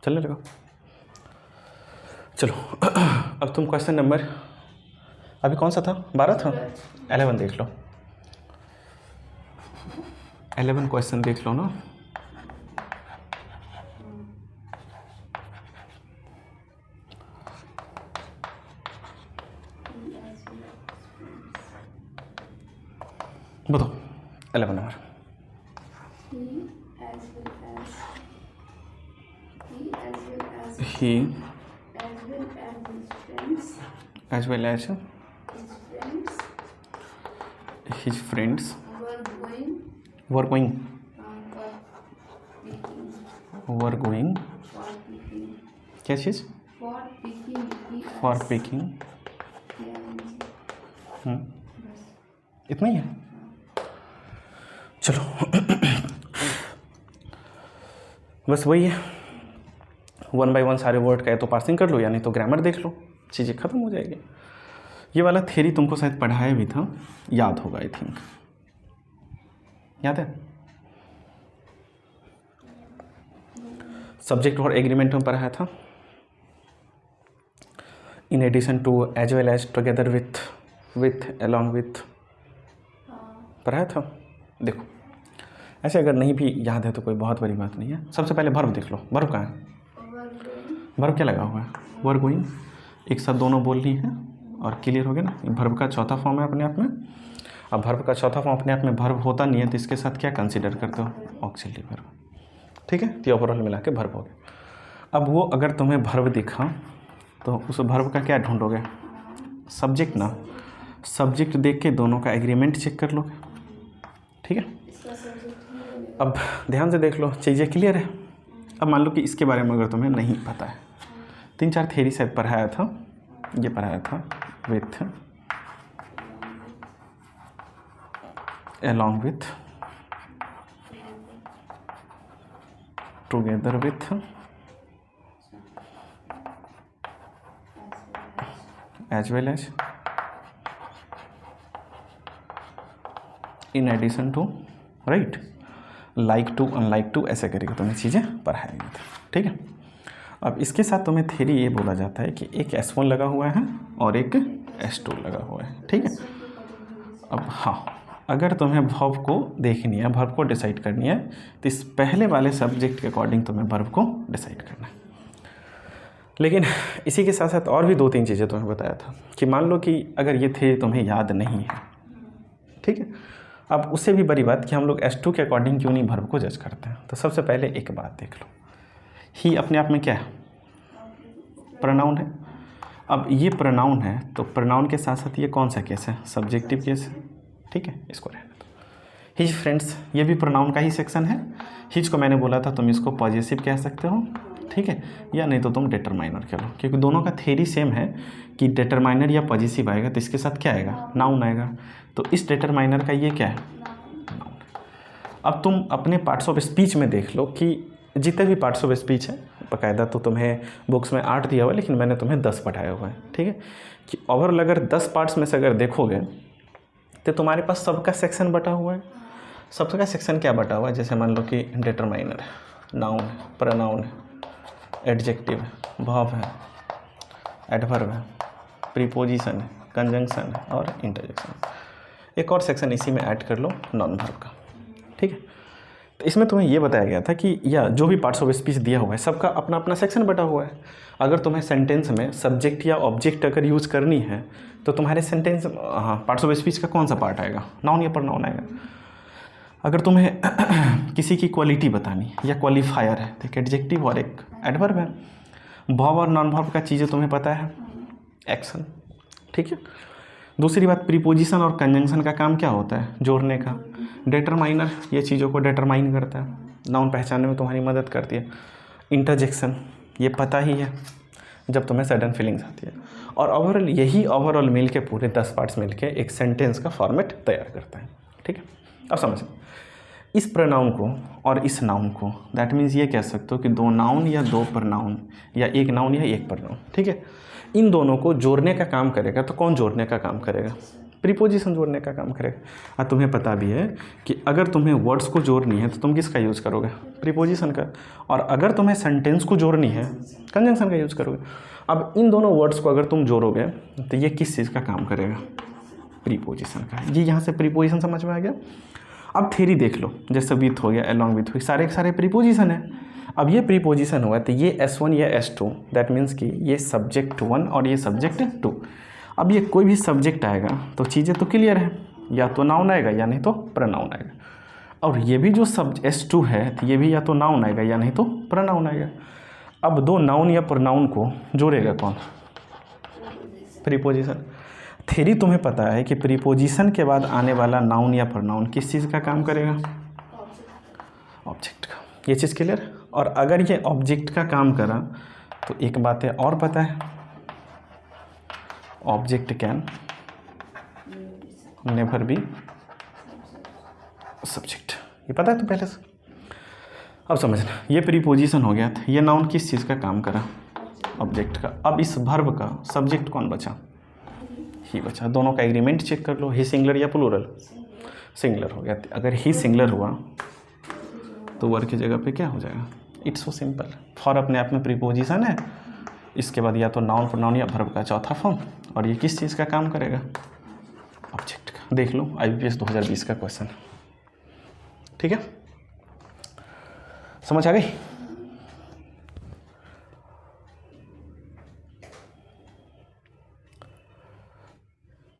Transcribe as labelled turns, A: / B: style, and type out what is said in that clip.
A: चलने लगा। चलो अब तुम क्वेश्चन नंबर अभी कौन सा था, 12 था, 11 देख लो। 11 क्वेश्चन देख लो ना। बताओ 11 number. He as well as his friends were going क्या चीज़ for picking इतना ही है। चलो बस वही है, 1 by 1 सारे वर्ड का है तो पार्सिंग कर लो या नहीं तो ग्रामर देख लो, चीज़ें ख़त्म हो जाएगी। ये वाला थ्योरी तुमको शायद पढ़ाया भी था, याद होगा आई थिंक, याद है? सब्जेक्ट और एग्रीमेंट में पढ़ाया था। In addition to, as well as, together with, along with पढ़ाया था। देखो ऐसे अगर नहीं भी याद है तो कोई बहुत बड़ी बात नहीं है। सबसे पहले वर्ब देख लो, वर्ब कहाँ है? वर्ब क्या लगा हुआ है? वर गोइंग, एक साथ दोनों बोलनी है और क्लियर हो गया ना। वर्ब का चौथा फॉर्म है अपने आप में। अब वर्ब का चौथा फॉर्म अपने आप में वर्ब होता नहीं है तो इसके साथ क्या कंसीडर करते हो? ऑक्सिलरी वर्ब, ठीक है। तो ओवरऑल मिला के वर्ब हो गया। अब वो अगर तुम्हें वर्ब दिखा तो उस वर्ब का क्या ढूंढोगे? सब्जेक्ट ना, सब्जेक्ट देख के दोनों का एग्रीमेंट चेक कर लोगे, ठीक है। अब ध्यान से देख लो, चीज़ें क्लियर है। अब मान लो कि इसके बारे में अगर तुम्हें नहीं पता है, 3-4 थ्योरी शायद पढ़ाया था, ये पढ़ाया था with, along with, together with, as well as, in addition to, right, like to, unlike to, ऐसे करके तुम्हें चीज़ें पढ़ाई गई थी, ठीक है। अब इसके साथ तुम्हें थ्योरी ये बोला जाता है कि एक S1 लगा हुआ है और एक S2 लगा हुआ है, ठीक है। अब हाँ, अगर तुम्हें वर्ब को देखनी है, वर्ब को डिसाइड करनी है तो इस पहले वाले सब्जेक्ट के अकॉर्डिंग तुम्हें वर्ब को डिसाइड करना है। लेकिन इसी के साथ साथ और भी 2-3 चीज़ें तुम्हें बताया था कि मान लो कि अगर ये थ्योरी तुम्हें याद नहीं है, ठीक है। अब उससे भी बड़ी बात कि हम लोग S2 के अकॉर्डिंग क्यों नहीं वर्ब को जज करते हैं। तो सबसे पहले एक बात देख लो, ही अपने आप में क्या है? प्रोनाउन है। अब ये प्रोनाउन है तो प्रोनाउन के साथ साथ ये कौन सा केस है? सब्जेक्टिव केस है, ठीक है। इसको रहने दो। हिज फ्रेंड्स, ये भी प्रोनाउन का ही सेक्शन है। हिज को मैंने बोला था तुम इसको पॉजेसिव कह सकते हो, ठीक है, या नहीं तो तुम डिटरमाइनर कह लो, क्योंकि दोनों का थ्योरी सेम है कि डिटरमाइनर या पॉजेसिव आएगा तो इसके साथ क्या आएगा? नाउन आएगा। तो इस डिटरमाइनर का ये क्या है? नाउन। अब तुम अपने पार्ट्स ऑफ स्पीच में देख लो कि जितने भी पार्ट्स ऑफ स्पीच है, बाकायदा तो तुम्हें बुक्स में 8 दिया हुआ है लेकिन मैंने तुम्हें 10 पढ़ाया हुआ है, ठीक है। कि ओवरऑल अगर 10 पार्ट्स में से अगर देखोगे तो तुम्हारे पास सबका सेक्शन बटा हुआ है। सबका सेक्शन क्या बटा हुआ है? जैसे मान लो कि डिटरमाइनर है, नाउन है, प्रोनाउन है, एडजेक्टिव है, वर्ब है, एडवर्ब है, प्रीपोजिशन है, कंजंक्शन है और इंटरजेक्शन। एक और सेक्शन इसी में ऐड कर लो, नॉन वर्ब का, ठीक है। तो इसमें तुम्हें ये बताया गया था कि या जो भी पार्ट्स ऑफ स्पीच दिया हुआ है सबका अपना अपना सेक्शन बटा हुआ है। अगर तुम्हें सेंटेंस में सब्जेक्ट या ऑब्जेक्ट अगर यूज़ करनी है तो तुम्हारे सेंटेंस, हाँ, पार्ट्स ऑफ स्पीच का कौन सा पार्ट आएगा? नाउन या प्रोनाउन आएगा। अगर तुम्हें किसी की क्वालिटी बतानी या क्वालिफायर है तो एक एडजेक्टिव और एक एडवर्ब है। वर्ब और नॉन वर्ब का चीज़ें तुम्हें पता है, एक्शन, ठीक है। दूसरी बात, प्रीपोजिशन और कंजंक्शन का काम क्या होता है? जोड़ने का। डिटरमाइनर ये चीज़ों को डिटरमाइन करता है, नाउन पहचानने में तुम्हारी मदद करती है। इंटरजेक्शन ये पता ही है जब तुम्हें सडन फीलिंग्स आती है। और ओवरऑल यही ओवरऑल मिल के पूरे 10 पार्ट्स मिल के एक सेंटेंस का फॉर्मेट तैयार करता है, ठीक है। अब समझ, इस प्रोनाउन को और इस नाउन को, दैट मीन्स ये कह सकते हो कि 2 नाउन या 2 प्रोनाउन या एक नाउन या एक प्रोनाउन, ठीक है। इन दोनों को जोड़ने का काम करेगा तो कौन जोड़ने का काम करेगा? प्रीपोजिशन जोड़ने का काम करेगा। और तुम्हें पता भी है कि अगर तुम्हें वर्ड्स को जोड़नी है तो तुम किसका यूज़ करोगे, प्रीपोजिशन का, और अगर तुम्हें सेंटेंस को जोड़नी है कंजंक्शन का यूज़ करोगे। अब इन दोनों वर्ड्स को अगर तुम जोड़ोगे तो ये किस चीज़ का काम करेगा, प्रीपोजिशन का। ये यहाँ से प्रीपोजिशन समझ में आ गया। अब थ्योरी देख लो, जैसे विथ हो गया, अलॉन्ग विथ हुई, सारे के सारे प्रीपोजिशन है। अब ये प्रीपोजिशन हुआ तो ये S1 या S2, दैट मीन्स कि ये सब्जेक्ट 1 और ये सब्जेक्ट 2। अब ये कोई भी सब्जेक्ट आएगा तो चीज़ें तो क्लियर है, या तो नाउन आएगा या नहीं तो प्रोनाउन आएगा। और ये भी जो S2 है तो ये भी या तो नाउन आएगा या नहीं तो प्रोनाउन आएगा। अब दो नाउन या प्रोनाउन को जोड़ेगा कौन, प्रीपोजिशन। थ्योरी तुम्हें पता है कि प्रीपोजिशन के बाद आने वाला नाउन या प्रोनाउन किस चीज़ का काम करेगा, ऑब्जेक्ट का। ये चीज़ क्लियर। और अगर ये ऑब्जेक्ट का काम करा तो एक बात है और पता है, object can never be subject, ये पता है तो पहले से। अब समझना, ये प्रीपोजिशन हो गया था, ये नाउन किस चीज़ का काम करा, ऑब्जेक्ट का। अब इस वर्ब का सब्जेक्ट कौन बचा, ही बचा। दोनों का एग्रीमेंट चेक कर लो, ही सिंगुलर या प्लूरल, सिंगुलर हो गया। अगर ही सिंगुलर हुआ तो वर्ब की जगह पे क्या हो जाएगा, इट्स सो सिंपल। फॉर अपने आप में प्रीपोजिशन है, इसके बाद या तो नाउन प्रोनाउन या वर्ब का चौथा फॉर्म, और ये किस चीज़ का काम करेगा, ऑब्जेक्ट का। देख लो IBPS 2020 का क्वेश्चन, ठीक है, समझ आ गई।